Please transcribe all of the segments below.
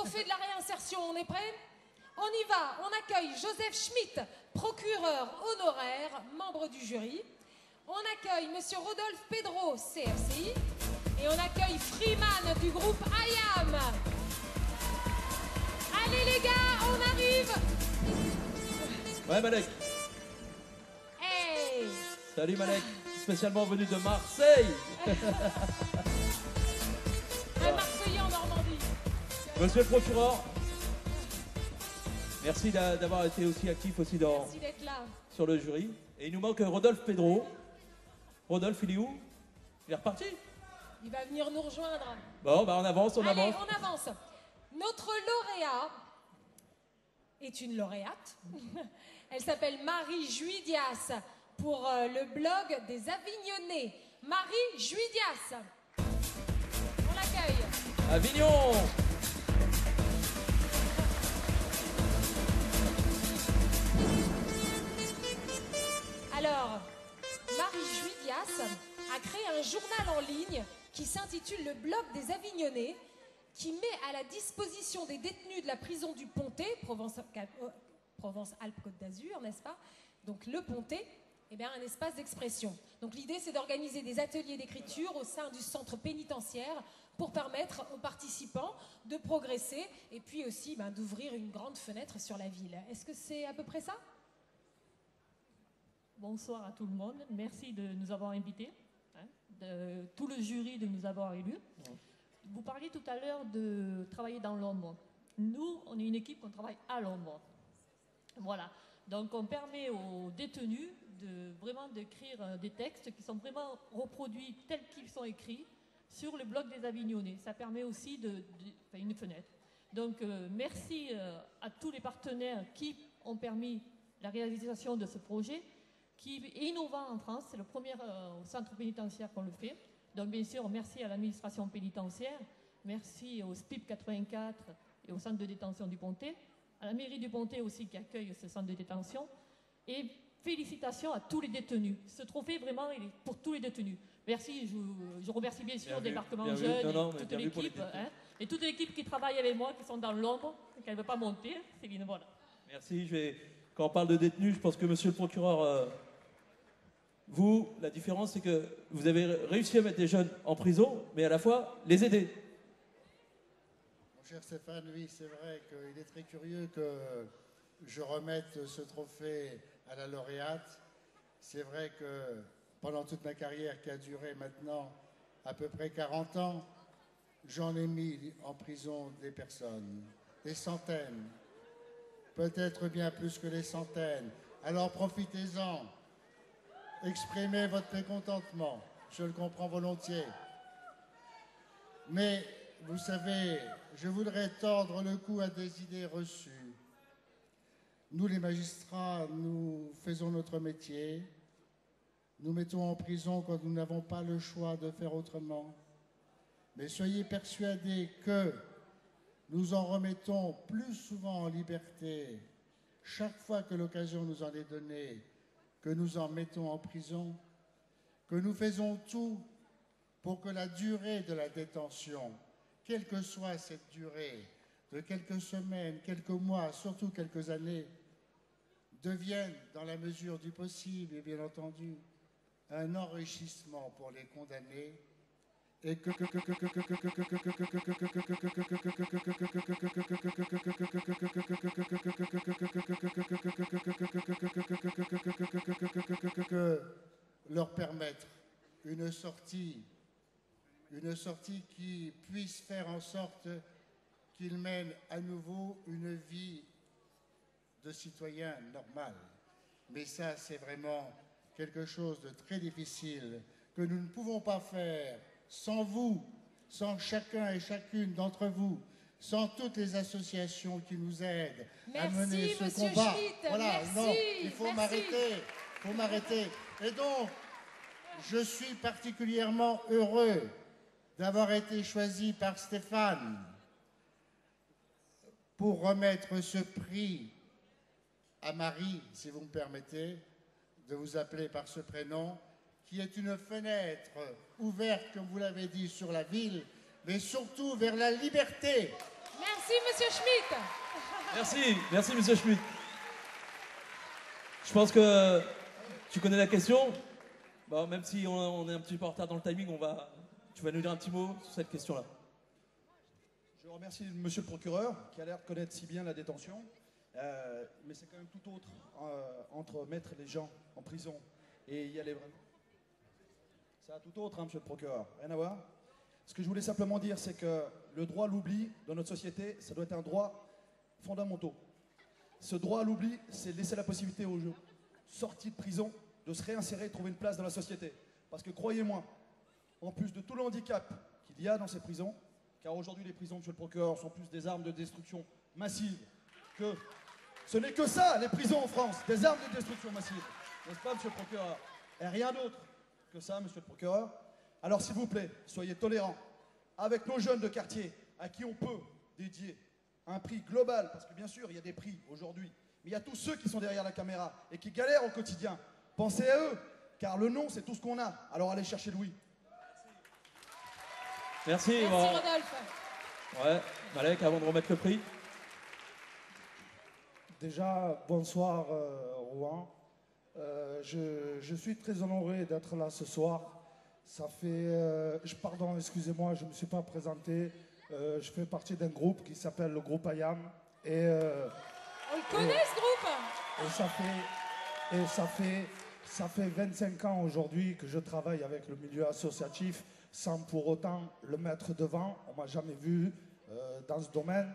trophée de la réinsertion, on est prêt? On y va, on accueille Joseph Schmitt, procureur honoraire, membre du jury. On accueille Monsieur Rodolphe Pedro, CFCI. Et on accueille Freeman du groupe IAM. Allez les gars, on arrive. Ouais Malek. Hey. Salut Malek, spécialement venu de Marseille. Un Marseillais en Normandie. Monsieur le procureur, merci d'avoir été aussi actif aussi Merci d'être là. sur le jury. Et il nous manque Rodolphe Pedro. Rodolphe, il est où? Il est reparti? Il va venir nous rejoindre. Bon, bah on avance, on Allez, avance. on avance. Notre lauréat est une lauréate. Elle s'appelle Marie Juidias pour le blog des Avignonnais. Marie Juidias. On l'accueille. Avignon. Alors, Marie Juidias a créé un journal en ligne qui s'intitule Le Blog des Avignonnais, qui met à la disposition des détenus de la prison du Pontet, Provence-Alpes-Côte d'Azur, n'est-ce pas? Donc le Pontet, eh bien, un espace d'expression. Donc l'idée, c'est d'organiser des ateliers d'écriture au sein du centre pénitentiaire pour permettre aux participants de progresser et puis aussi d'ouvrir une grande fenêtre sur la ville. Est-ce que c'est à peu près ça? Bonsoir à tout le monde. Merci de nous avoir invités, de tout le jury de nous avoir élus. Vous parliez tout à l'heure de travailler dans l'ombre. Nous, on est une équipe, on travaille à l'ombre. Voilà. Donc, on permet aux détenus vraiment d'écrire des textes qui sont vraiment reproduits tels qu'ils sont écrits sur le blog des Avignonnais. Ça permet aussi une fenêtre. Donc, merci à tous les partenaires qui ont permis la réalisation de ce projet, qui est innovant en France. C'est le premier au centre pénitentiaire qu'on le fait. Donc, bien sûr, merci à l'administration pénitentiaire, merci au SPIP 84 et au centre de détention du Pontet, à la mairie du Pontet aussi qui accueille ce centre de détention, et félicitations à tous les détenus. Ce trophée, vraiment, il est pour tous les détenus. Merci, je remercie bien sûr Débarquement Jeune et toute l'équipe qui travaille avec moi, qui sont dans l'ombre, qui ne veut pas monter. Céline, voilà. Merci. Quand on parle de détenus, je pense que monsieur le procureur, vous, la différence, c'est que vous avez réussi à mettre des jeunes en prison, mais à la fois les aider. Mon cher Stéphane, oui, c'est vrai qu'il est très curieux que je remette ce trophée à la lauréate. C'est vrai que pendant toute ma carrière, qui a duré maintenant à peu près 40 ans, j'en ai mis en prison des personnes, des centaines, peut-être bien plus que des centaines. Alors profitez-en. Exprimez votre mécontentement, je le comprends volontiers. Mais, vous savez, je voudrais tordre le cou à des idées reçues. Nous, les magistrats, nous faisons notre métier. Nous mettons en prison quand nous n'avons pas le choix de faire autrement. Mais soyez persuadés que nous en remettons plus souvent en liberté chaque fois que l'occasion nous en est donnée, que nous en mettons en prison, que nous faisons tout pour que la durée de la détention, quelle que soit cette durée, de quelques semaines, quelques mois, surtout quelques années, devienne, dans la mesure du possible, et bien entendu, un enrichissement pour les condamnés et que leur permettre une sortie qui puisse faire en sorte qu'ils mènent à nouveau une vie de citoyen normal. Mais ça, c'est vraiment quelque chose de très difficile que nous ne pouvons pas faire sans vous, sans chacun et chacune d'entre vous, sans toutes les associations qui nous aident à mener ce combat. Schmitt, voilà, merci, non, il faut m'arrêter. Et donc, je suis particulièrement heureux d'avoir été choisi par Stéphane pour remettre ce prix à Marie, si vous me permettez de vous appeler par ce prénom, qui est une fenêtre ouverte, comme vous l'avez dit, sur la ville, mais surtout vers la liberté. Merci. Merci, monsieur Schmitt. Merci, monsieur Schmitt. Je pense que tu connais la question. Bon, même si on est un petit peu en retard dans le timing, tu vas nous dire un petit mot sur cette question-là. Je remercie monsieur le procureur qui a l'air de connaître si bien la détention. Mais c'est quand même tout autre entre mettre les gens en prison et y aller vraiment. C'est tout autre, hein, monsieur le procureur. Rien à voir. Ce que je voulais simplement dire, c'est que le droit à l'oubli dans notre société, ça doit être un droit fondamental. Ce droit à l'oubli, c'est laisser la possibilité aux gens sortis de prison de se réinsérer et trouver une place dans la société. Parce que croyez-moi, en plus de tout le handicap qu'il y a dans ces prisons, car aujourd'hui les prisons, monsieur le procureur, sont plus des armes de destruction massive que... Ce n'est que ça, les prisons en France, des armes de destruction massive. N'est-ce pas, monsieur le procureur? Et rien d'autre que ça, monsieur le procureur. Alors, s'il vous plaît, soyez tolérants avec nos jeunes de quartier, à qui on peut dédier un prix global, parce que bien sûr, il y a des prix aujourd'hui, mais il y a tous ceux qui sont derrière la caméra et qui galèrent au quotidien. Pensez à eux, car le nom, c'est tout ce qu'on a. Alors, allez chercher Louis. Merci. Merci, Bon. Rodolphe. Ouais, Malek, avant de remettre le prix. Déjà, bonsoir Rouen. Je suis très honoré d'être là ce soir. Ça fait... pardon, excusez-moi, je ne me suis pas présenté. Je fais partie d'un groupe qui s'appelle le groupe IAM. On le connaît, ce groupe. Ça fait 25 ans aujourd'hui que je travaille avec le milieu associatif sans pour autant le mettre devant. On ne m'a jamais vu dans ce domaine.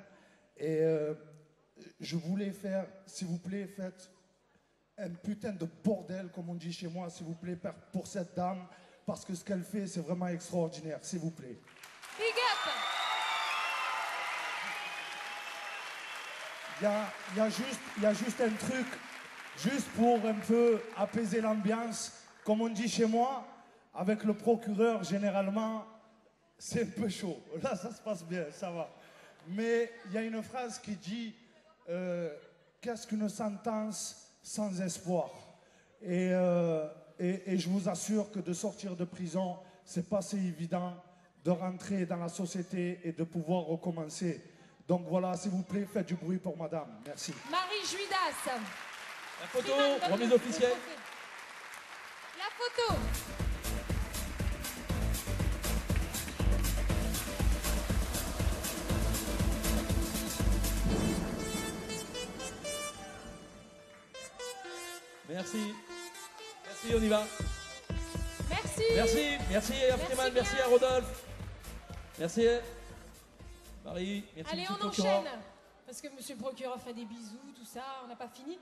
Et je voulais faire, s'il vous plaît, faites un putain de bordel, comme on dit chez moi, s'il vous plaît, pour cette dame, parce que ce qu'elle fait, c'est vraiment extraordinaire, s'il vous plaît. Big up. Il y a juste un truc, juste pour un peu apaiser l'ambiance, comme on dit chez moi, avec le procureur, généralement, c'est un peu chaud. Là, ça se passe bien, ça va. Mais il y a une phrase qui dit qu'est-ce qu'une sentence sans espoir? Et je vous assure que de sortir de prison, c'est pas si évident de rentrer dans la société et de pouvoir recommencer. Donc voilà, s'il vous plaît, faites du bruit pour madame. Merci. Marie Juidas. La photo, Freeman, donne remise le officielle. trophée. La photo. Merci. Merci, on y va. Merci. Merci à Freeman, bien. merci à Rodolphe. Merci. Marie, merci Allez, monsieur on le procureur. enchaîne. Parce que monsieur le procureur fait des bisous, tout ça, on n'a pas fini.